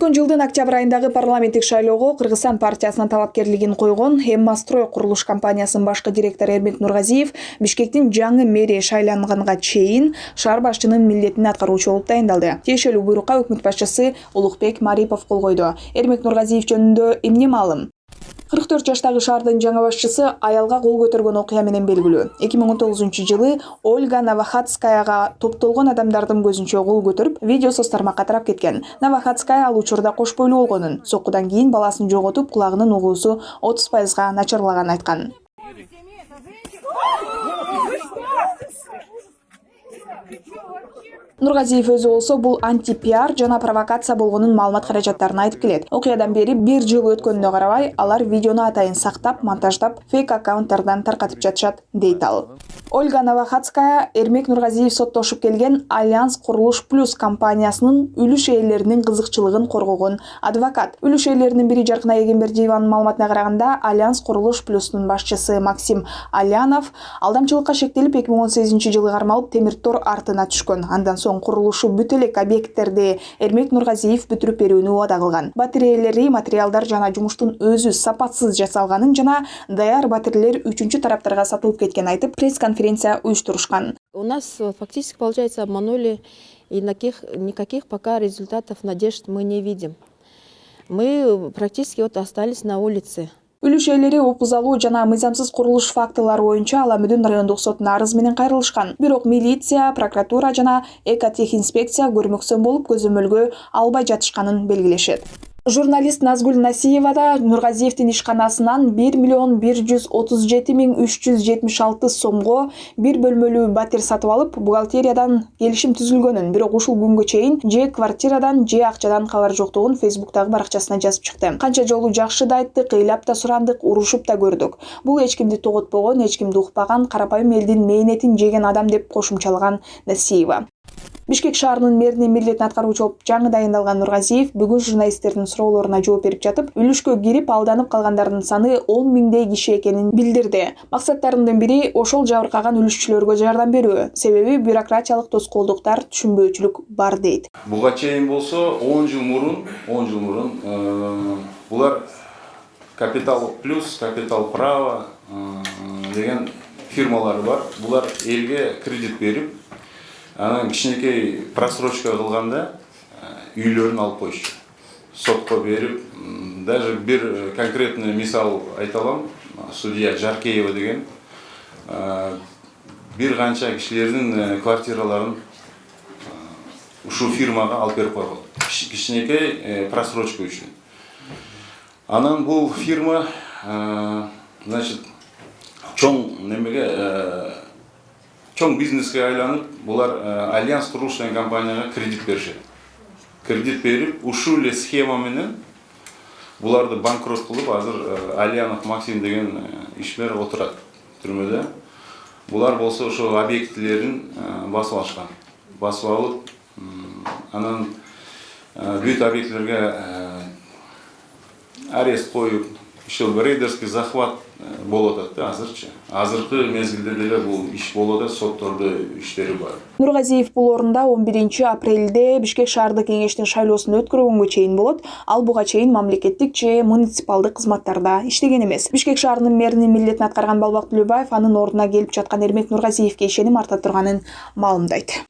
Өткөн жылдын октябрь айындагы парламенттик шайлоого Кыргызстан партиясынын талапкерлигин койгон Эммастрой курулуш компаниясынын башкы директору Эрмек Нургазиев Бишкектин жаңы мэри шайланганга чейин шаар башчынын милдетин аткаруучу болуп дайындалды. Тиешелүү буйрукка өкмөт башчысы Улукбек Марипов кол койду. Эрмек Нургазиев жөнүндө эмне маалым? 44 жаштагы шаардын жаңы башчысы аялга кол көтөргөн окуя менен белгилүү. 2019-жылы Ольга Новохадскаяга топтолгон адамдардын көзүнчө кол көтөрүп, видео соц тармакка тарап кеткен. Новохадская ал учурда кош бойлуу болгонун, соккудан кийин баласын жоготуп, кулагынын угуусу 30%га начарлаганын айткан. Нургазиев өзү болсо бул анти-пиар жана провокация болгонун маалымат каражаттарын айтып келет. Окуядан бери 1 жыл өткөнүнө карабай, алар видеону атайын сактап, монтаждап, фейк аккаунттардан таркатып жатышат, дейт ал. Ольга Новохадская Эрмек Нургазиев соттошуп келген Альянс Курулуш Плюс компаниясынын үлүш ээлеринин кызыкчылыгын коргогон адвокат. Үлүш ээлеринин бири Жаркынай Эгембердиеванын маалыматына караганда, Альянс Курулуш Плюстун башчысы Максим Алянов алдамчылыкка шектелип 2018-жылы кармалып темир тор артына түшкөн. Андан соң курулушу бүт элек объекттерди Эрмек Нургазиев бүтүрүп берүүнү убада кылган. Батиреялери, материалдар жана жумуштун өзү сапатсыз жасалганын жана даяр батирелер үчүнчү тараптарга сатылып кеткенин айтып, пресс-конференция уюштурушкан. У нас фактически, получается, обманули, и никаких пока результатов, надежд мы не видим. Мы практически остались на улице. Үлүш ээлери опузалуу жана мыйзамсыз курулуш фактылары боюнча Ала Мүдүн райондук сотуна арыз менен кайрылышкан. Бирок милиция, прокуратура жана экотехинспекция көрмөксөн болуп көзөмөлгө албай жатышканын белгилешет. Журналист Назгүл Насиева да Нургазиевдин ишканасынан 1 376 сомго бир бөлмөлүү батир сатып алып, бухгалтериядан келишим түзүлгөнүн, бирок ушул күнгө чейин же квартирадан, же акчадан кабар жоктугун Фейсбуктагы баракчасына жазып чыкты. Канча жолу жакшы да айттык, ыйлап да сурандык, урушуп да көрдүк. Бул эч кимди тоготпогон, эч кимди укпаган, карапайым элдин мээнетин жеген адам деп кошумчалаган Насиева. Бишкек шаарынын мэринин милдетин аткаруучу болуп жаңы дайындалган Нургазиев бүгүн журналисттердин суроолоруна жооп берип жатып, үлүшкө кирип алданып калгандардын саны 10 миңдей киши экенин билдирди. Максаттарынын бири ошол жабыркаган үлүшчүлөргө жардам берүү. Себеби бюрократиялык тоскоолдуктар, түшүнбөөчүлүк бар дейт. Буга чейин болсо 10 жыл мурун булар Капитал Плюс, Капитал Право деген фирмалар бар. Булар элге кредит берип, анан кичинекей просрочка кылганда үйлөрүн алып койчу. Сотко берип, даже бир конкретный мисал айта алам. Судья Жаркеева деген бир канча кишилердин квартираларын ушул фирмага алып берип койгон. Кичинекей просрочка үчүн. Анан бул фирма, значит, чоң бизнеске айланып, булар Альянс Курулуш деген компанияга кредит беришет. Кредит берип, ушул эле схема менен буларды банкрот кылып, азыр Алянов Максим деген ишмер отурат түрмөдө. Булар болсо ошо объектилерин басып алышкан. Басып алып, анан бүт объектилерге арест коюп, ушул рейдерский захват болуп атат да азырчы. Азыркы мезгилде деле бул иш болуп атат, соттордо иштери бар. Нургазиев бул орунда 11 апрелде Бишкек шаардык кеңештин шайлоосун өткөргөнгө чейин болот. Ал буга чейин мамлекеттик же муниципалдык кызматтарда иштеген эмес. Бишкек шаарынын мэринин милдетин аткарган Балбак Түлөбаев анын ордуна келип жаткан Эрмек Нургазиевге ишеним арта турганын маалымдайт.